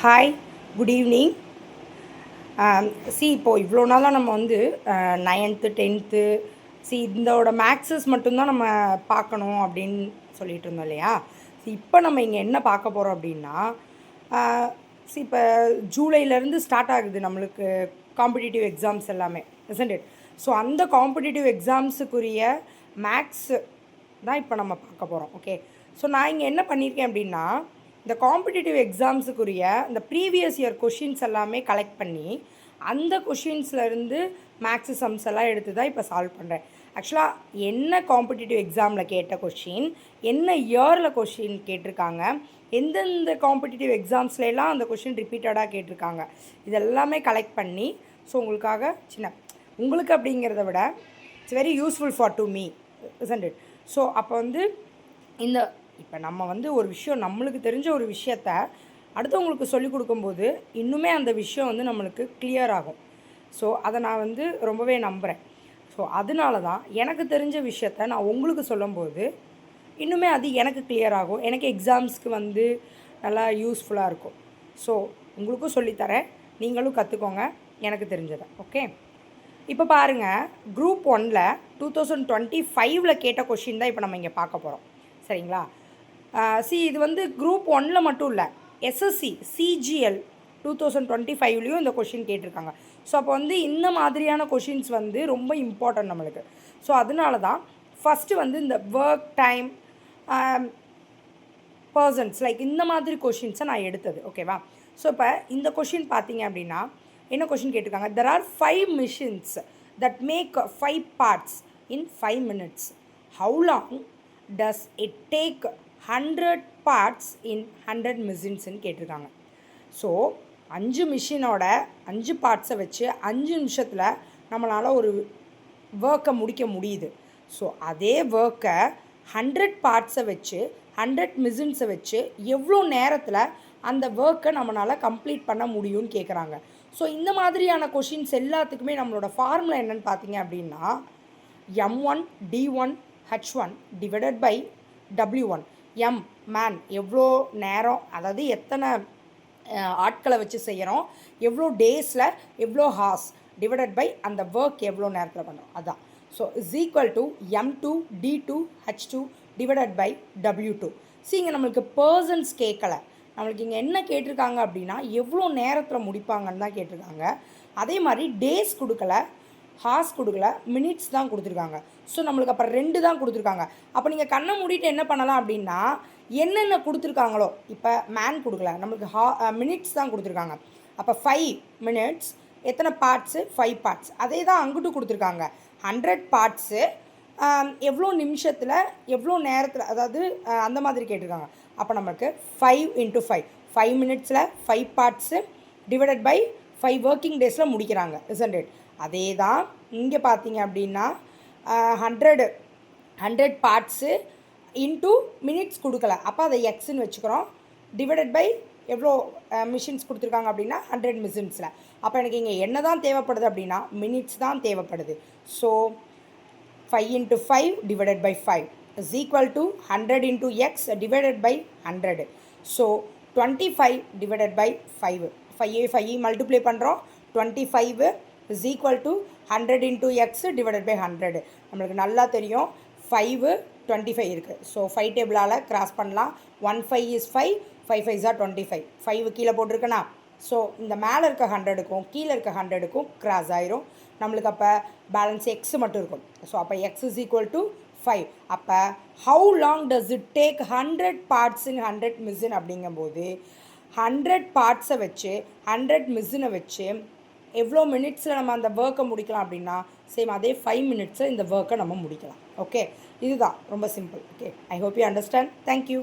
Hi, good evening. இப்போது இவ்வளோ நாளாக நம்ம வந்து 9th 10th இதோட மேக்ஸஸ் மட்டும்தான் நம்ம பார்க்கணும் அப்படின்னு சொல்லிகிட்டு இருந்தோம் இல்லையா. இப்போ நம்ம இங்கே என்ன பார்க்க போகிறோம் அப்படின்னா, இப்போ ஜூலைலேருந்து ஸ்டார்ட் ஆகுது நம்மளுக்கு காம்படிட்டிவ் எக்ஸாம்ஸ் எல்லாமே, இஸ்ன்ட் இட்? ஸோ அந்த காம்படிட்டிவ் எக்ஸாம்ஸுக்குரிய மேக்ஸு தான் இப்போ நம்ம பார்க்க போகிறோம். ஓகே, ஸோ நான் இங்கே என்ன பண்ணியிருக்கேன் அப்படின்னா, இந்த காம்படிட்டிவ் எக்ஸாம்ஸுக்குரிய இந்த ப்ரீவியஸ் இயர் கொஷின்ஸ் எல்லாமே கலெக்ட் பண்ணி அந்த கொஷின்ஸ்லேருந்து மேக்ஸு சம்ஸ் எல்லாம் எடுத்து தான் இப்போ சால்வ் பண்ணுறேன். ஆக்சுவலாக என்ன காம்படிட்டிவ் எக்ஸாமில் கேட்ட கொஷின், என்ன இயரில் கொஷின் கேட்டிருக்காங்க, எந்தெந்த காம்படிட்டிவ் எக்ஸாம்ஸ்லாம் அந்த கொஷின் ரிப்பீட்டடாக கேட்டிருக்காங்க, இதெல்லாமே கலெக்ட் பண்ணி ஸோ உங்களுக்காக உங்களுக்கு அப்படிங்கிறத விட it's very useful for to me, isn't it? So அப்போ வந்து இந்த இப்போ நம்ம வந்து ஒரு விஷயம், நம்மளுக்கு தெரிஞ்ச ஒரு விஷயத்த அடுத்தவங்களுக்கு சொல்லிக் கொடுக்கும்போது இன்னுமே அந்த விஷயம் வந்து நம்மளுக்கு கிளியர் ஆகும். ஸோ அதை நான் வந்து ரொம்பவே நம்புகிறேன். ஸோ அதனால தான் எனக்கு தெரிஞ்ச விஷயத்த நான் உங்களுக்கு சொல்லும்போது இன்னுமே அது எனக்கு கிளியர் ஆகும், எனக்கு எக்ஸாம்ஸ்க்கு வந்து நல்லா யூஸ்ஃபுல்லாக இருக்கும். ஸோ உங்களுக்கும் சொல்லித்தரேன், நீங்களும் கற்றுக்கோங்க எனக்கு தெரிஞ்சதை. ஓகே, இப்போ பாருங்கள், குரூப் 1ல் 2025 கேட்ட கொஷின் தான் இப்போ நம்ம இங்கே பார்க்க போகிறோம். சரிங்களா? இது வந்து குரூப் 1ல் மட்டும் இல்லை, எஸ்எஸ்சி சிஜிஎல் 2025லேயும் இந்த கொஷின் கேட்டிருக்காங்க. ஸோ அப்போ வந்து இந்த மாதிரியான கொஷின்ஸ் வந்து ரொம்ப இம்பார்ட்டன்ட் நம்மளுக்கு. ஸோ அதனால தான் ஃபஸ்ட்டு வந்து இந்த ஒர்க் டைம் பர்சன்ஸ் லைக் இந்த மாதிரி கொஷின்ஸை நான் எடுத்தது. ஓகேவா? ஸோ இப்போ இந்த கொஷின் பார்த்தீங்க அப்படின்னா என்ன கொஷின் கேட்டிருக்காங்க, there are 5 machines that make 5 parts in 5 minutes. How long does it take 100 parts in 100 மிஷின்ஸ்ன்னு கேட்டிருக்காங்க. ஸோ 5 மிஷினோட 5 பார்ட்ஸை வச்சு 5 நிமிஷத்தில் நம்மளால் ஒரு ஒர்க்கை முடிக்க முடியுது. ஸோ அதே ஒர்க்கை 100 பார்ட்ஸை வச்சு 100 மிஷின்ஸை வச்சு எவ்வளோ நேரத்தில் அந்த ஒர்க்கை நம்மளால் கம்ப்ளீட் பண்ண முடியும்னு கேட்குறாங்க. ஸோ இந்த மாதிரியான கொஷின்ஸ் எல்லாத்துக்குமே நம்மளோட ஃபார்முலா என்னென்னு பார்த்தீங்க அப்படின்னா, M1 D1 H1 divided by W1. M man எவ்வளோ நேரம், அதாவது எத்தனை ஆட்களை வச்சு செய்கிறோம், எவ்வளோ டேஸில் எவ்வளோ ஹார்ஸ் டிவைடட் பை அந்த ஒர்க் எவ்வளோ நேரத்தில் பண்ணுறோம், அதுதான். So is equal to M2 D2 H2 divided by W2. இங்கே நம்மளுக்கு பர்சன்ஸ் கேட்கலை, நம்மளுக்கு இங்கே என்ன கேட்டிருக்காங்க அப்படின்னா எவ்வளோ நேரத்தில் முடிப்பாங்கன்னு தான் கேட்டிருக்காங்க. அதே மாதிரி டேஸ் கொடுக்கல, ஹார்ஸ் கொடுக்கல, மினிட்ஸ் தான் கொடுத்துருக்காங்க. ஸோ நம்மளுக்கு அப்போ 2 தான் கொடுத்துருக்காங்க. அப்போ நீங்கள் கண்ணை மூடிட்டு என்ன பண்ணலாம் அப்படின்னா, என்னென்ன கொடுத்துருக்காங்களோ, இப்போ மேன் கொடுக்கல, நம்மளுக்கு மினிட்ஸ் தான் கொடுத்துருக்காங்க. அப்போ 5 minutes எத்தனை பார்ட்ஸு, 5 பார்ட்ஸ். அதே தான் அங்கிட்டு கொடுத்துருக்காங்க, 100 பார்ட்ஸு எவ்வளோ நிமிஷத்தில் எவ்வளோ நேரத்தில், அதாவது அந்த மாதிரி கேட்டிருக்காங்க. அப்போ நமக்கு 5 × 5 5 minutesல 5 பார்ட்ஸு டிவைடட் பை 5 working daysல முடிக்கிறாங்க, இஸ்ன்ட் இட்? அதே தான் இங்கே பார்த்தீங்க அப்படின்னா 100 பார்ட்ஸு இன்ட்டு மினிட்ஸ் கொடுக்கல, அப்போ அதை எக்ஸ்ன்னு வச்சுக்கிறோம், டிவைடட் பை எவ்வளோ மிஷின்ஸ் கொடுத்துருக்காங்க அப்படின்னா 100 மிஷின்ஸில். அப்போ எனக்கு இங்கே என்ன தான் தேவைப்படுது அப்படின்னா மினிட்ஸ் தான் தேவைப்படுது. So 5 × 5 divided by 5 is equal to 100 × x divided by 100. So 25 divided by 5 5 multiply பண்ணுறோம், 25 is equal to 100 × x divided by 100. நம்மளுக்கு நல்லா தெரியும் 5 25 இருக்குது. ஸோ 5 டேபிளால் கிராஸ் பண்ணலாம். 1 5 is 5, 5 5 are 25. 5 கீழே போட்டிருக்கேனா, ஸோ இந்த மேலே இருக்க 100க்கும் கீழே இருக்க 100க்கும் கிராஸ் ஆயிரும். நம்மளுக்கு அப்போ பேலன்ஸ் எக்ஸ் மட்டும் இருக்கும். ஸோ அப்போ எக்ஸ் இஸ் ஈக்குவல் டு 5. அப்போ how long does it take 100 parts in 100 machine அப்படிங்கும்போது 100 பார்ட்ஸை வச்சு 100 மிஷினை வச்சு எவ்வளோ மினிட்ஸில் நம்ம அந்த ஒர்க்கை முடிக்கலாம் அப்படின்னா சேம் அதே 5 minutesல இந்த ஒர்க்கை நம்ம முடிக்கலாம். ஓகே, இதுதான் ரொம்ப simple. Okay, I hope you understand. Thank you.